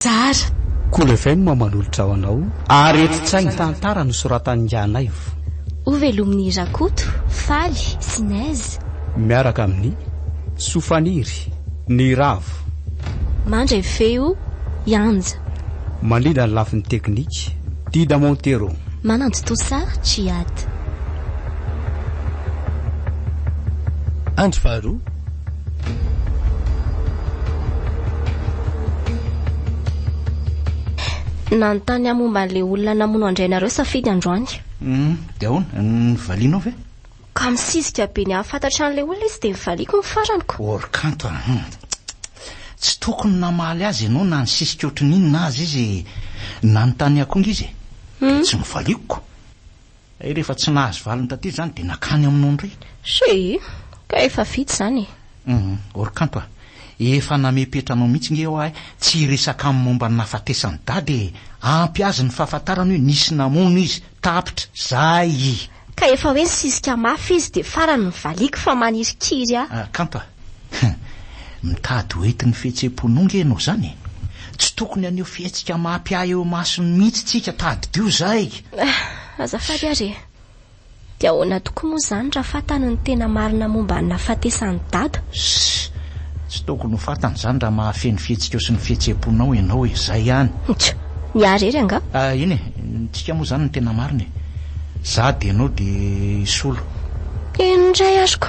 Tsara. Kolefm manolotra ho anao ary etitsainy tantara no soratan'Ianaivo. Ho velomin'ny Rakoto, Faly, Sinaizy. Miaraka amin'ny Sofaniry, ny Ravo. Mandray feo, Ianja. Manindra ny lafin'ny teknika, Dida Montero. Mananjo Tosa, Triady. Andro faharoa. Nanontany momba an'ilay olona namono andrainareo safidy androany. Dia ahoana ny valianao ve? Ka misisika be ny ahafantatra an'ilay olona izy dia mivaliko ny faraniko. Orkanto tsy tokony namaly azy ianao na nisisika ohatran'inona azy izy nanontany akonga izy tsy mivalikoko. Rehefa tsy nahazo valiny taty zany dia nakany aminao ndray. Se ka efa fity zany. Orkanto efa namepetranao mihitsy nge eo ahy tsy resaka amin'ny momba ny nafatesany dady ampy azy ny fahafantarana hoe nisy namono izy tapitra zay. Ka efa hoe sisika mafy izy dia farany mivaliko fa manirykiry kanto mitady hoeti ny fihetsem-ponao nge ianao zany. Tsy tokony aneo fihetsika mampy ahy eo masony mihitsy tsika tady dio zay. Azafady ary dia ahoana tokoa moa zany raha fantany ny tena marina momba ny nafatesany dada. Tsy tokony ho fantany zany raha mahafeny fihetsika eo sy ny fihetsem-ponao ianao izay ihany. Niary ery anga? Iny tsika moa zany ny tena marina. Za dia ianao dia solo. Indray azoko.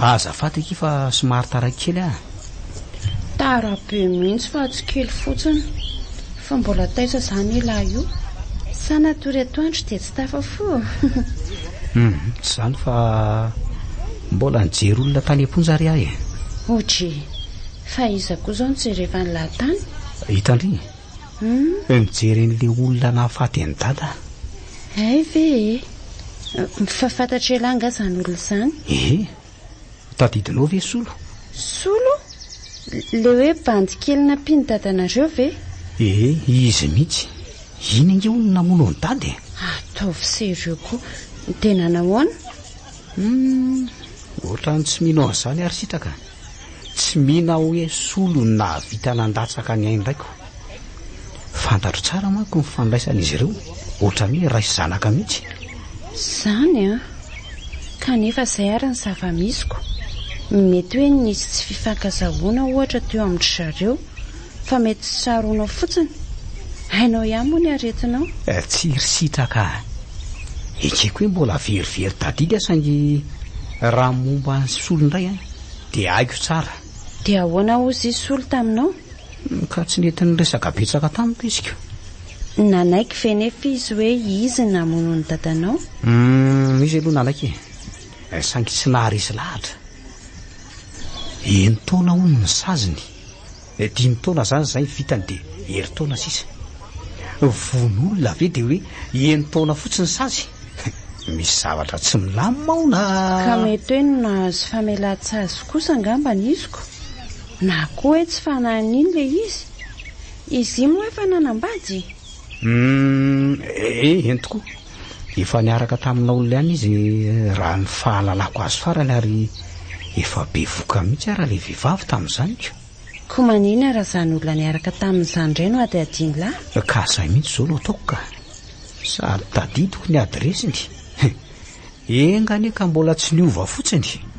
Azafady eky fa somary tarakely Tara be mihitsy fa tsy kely fotsiny fa mbola taisa zany ilahy io. Sanatory atoandro dia tsy tafafo. Tsy zany fa mbola nijery olona tany am-ponjary ahy. Ohatry fa iza koa zao nijerevany lahatany. Hitandry nijery n'ilay olona nahafaty ny dada. Ay ve mifafantatra elanga zany olona zany. Tadidinao ve solo? Solo? Le hoe bandy kely nampiny dadanareo ve? Izy mihitsy. Iny nge olona namono ny dady. Ataovy sereo koa tena nahoana? Ohatrany tsy mino an'izany ary sitraka. Tsy mina hoe solo no nahavita nandatsaka ny ainy ndraiko. Fantatro tsara manko ny fandraisan'izy ireo. Ohatrany hoe ray sy zanaka mihitsy. Zany kanefa izay ary ny zava-misiko. Mety hoe nisy tsy fifankazahoana ohatra teo amin'ny zareo fa mety tsy saronao fotsiny. Hainao ihany moa ny aretinao. Tsiry sitraka. Ekeko hoe mbola verivery dadika saingy raha momba ny solo indray dia haiko tsara. Dia ahoana ozy izy solo taminao? Ka tsy nety ny resaka betsaka tamiko izy ko. Nanaiky ve nefa izy hoe izy namono ny dadanao? Izy aloha nanaiky saingy tsy naharesy lahatra. Taona hono ny saziny. 5 taona zany zay vitany dia herintaona sisa. Von'olona ve dia hoe 1 taona fotsiny sazy. Misy zavatra tsy milamina ao na. Ka mety hoe nahazo famelan-tsazy kosa angamba ny iziko. Na koa hoe tsy fanahiny le izy. Izy io moa efa nanambady. Eny tokoa. Efa niaraka taminao olona ihany izy raha ny fahalalako azy farany ary efa be voka mihitsy ara le vehivavy tamin'izany ko. Koa manina raha zany olona niaraka tamin'izany indray no ady adiny lahy. Ka izay mihitsy izao no ataoko ka. Sary tadidiko ny adresiny. Engany ka mbola tsy niova fotsiny.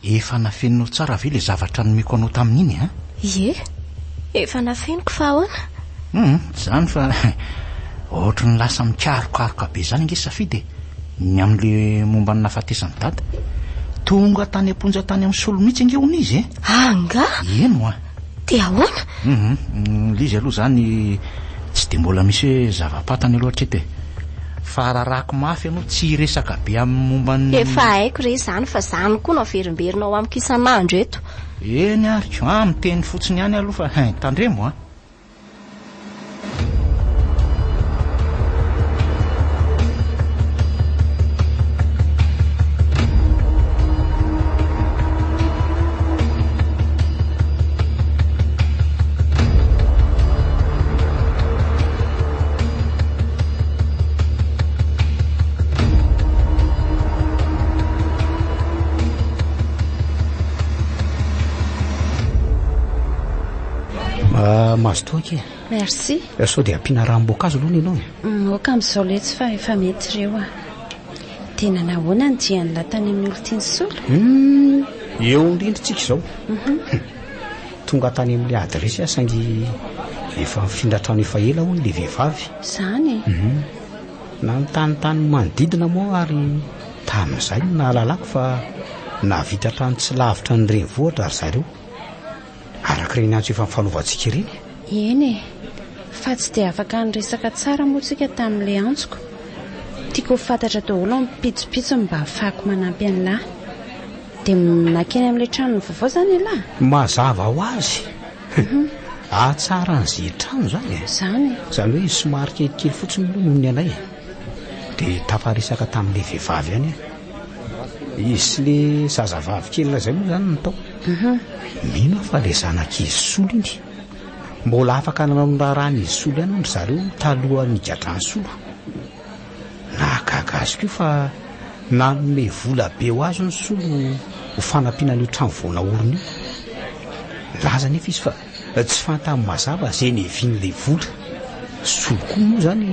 Efa nafeninao tsara ve le zavatra nomeko anao tamin'iny Ie. efa nafeniko fa ahoana zany fa ohatra ny lasa mikarokaroka be zany inge safidy ny amin'le momba ny nafatesany dada tonga tany amponja tany amin'ny solo mihitsy inge hony izy anga eno de ahoana lizy aloha zany tsy de mbola misy hoe zava-patany aloha hatrety fa rarako mafy ianao tsy resaka be amin'ny momban'ny efa haiko re zany fa zany koa naverimberina ao amiko isan'andro eto eny ariko miteny fotsiny ihany aloha fa tandremo mazotoaky merci sao dia ampiana ranom-boankazo aloha ny ianao oka amin'izao letsy fa efa mety ireo tena nahoana ny diany latany amin'ny olo tiany solo eo indrindritsika izao tonga tany amin'le adresy asangy efa mifindratrano efa ela hoy le vehivavy zany na nytanitany manodidina moa ary tamin'izay nahalalako fa navita trano tsy lavitra ny renivohitra ary zareo araka ireny antso efa mifanaovantsika ireny eny fa tsy dia afaka nyresaka tsara moa tsika tamin'ilay antsoko tiako ho fantatra daholo mipitsopitso mba ahafahako manampy an'lahy dia nakeny amin'ilay trano ny vaovao zany alahy mazava ho azy atsara n'izay trano zany zany hoe somary kelikely fotsiny lonomy anay dia tafaresaka tamin'ilay vehivavy any izy sy le zazavavy kelina zay moa zany natao mino fa le zanak'izy solo iny mbola afaka nanamrarahany izy solo ihany ondry zareo talohan'ny gadrany solo nakakazoko io fa nanome vola be ho azo ny solo ho fanampianan'io trano voana orona io laza nefa izy fa tsy fantany mazava zay nevin'le vola solo koa moa zany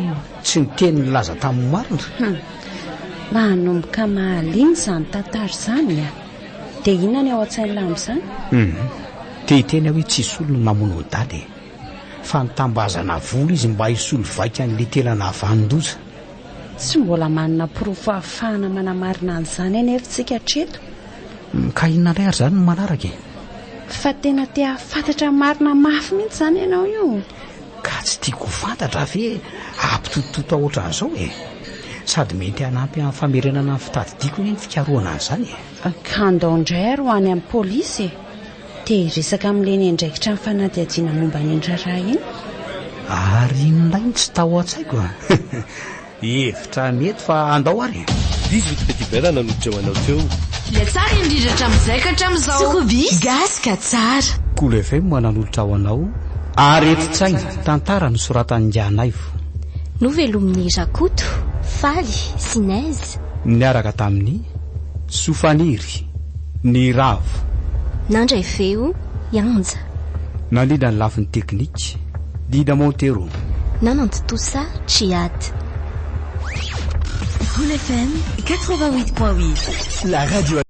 tsy niteny laza tamin'ny marina mba hanomboka mahaliny zany tantary zany dia inona ny ao an-tsain'lahy amin'izany teny hoe tsy solo no namono ny dady fa nitambazana vola izy mba hisolo vaika n'le telana havanondoza tsy mbola manana porofo ahafahana manamarina an'izany anefitsika hatreto ka inona indray ary zany no manaraka fa tena te hafantatra marina mafy mihitsy zany ianao io ka tsy tiako fantatra ve ampitototo ohatran'izao sady mety hanampy amin'ny famerenana ny fitadidiako ny fikaroana an'izany ka andao indray ary ho any amin'ny polisy dia resaka amin'ilay ny andraikitra ny fanadihadiana momba ny indraraha iny ary inonay tsy tao an-tsaiko hevitra mety fa andao ary 18 petibera nanolotra ho anao teo le tsara indrindra hatramin'izay ka hatramin'izao sokobis gaska tsara Cool FM mananolotra ho anao areti-tsaina tantara no soratan'Ingianaivo novelomin'ny Rakoto Faly Sinaise niaraka tamin'ny Sofaniry ny Ravo nandray feo Yanja nalina ny lafin'ny teknika Dida Montero nananto tosa Triad Cool FM 88.8 la radio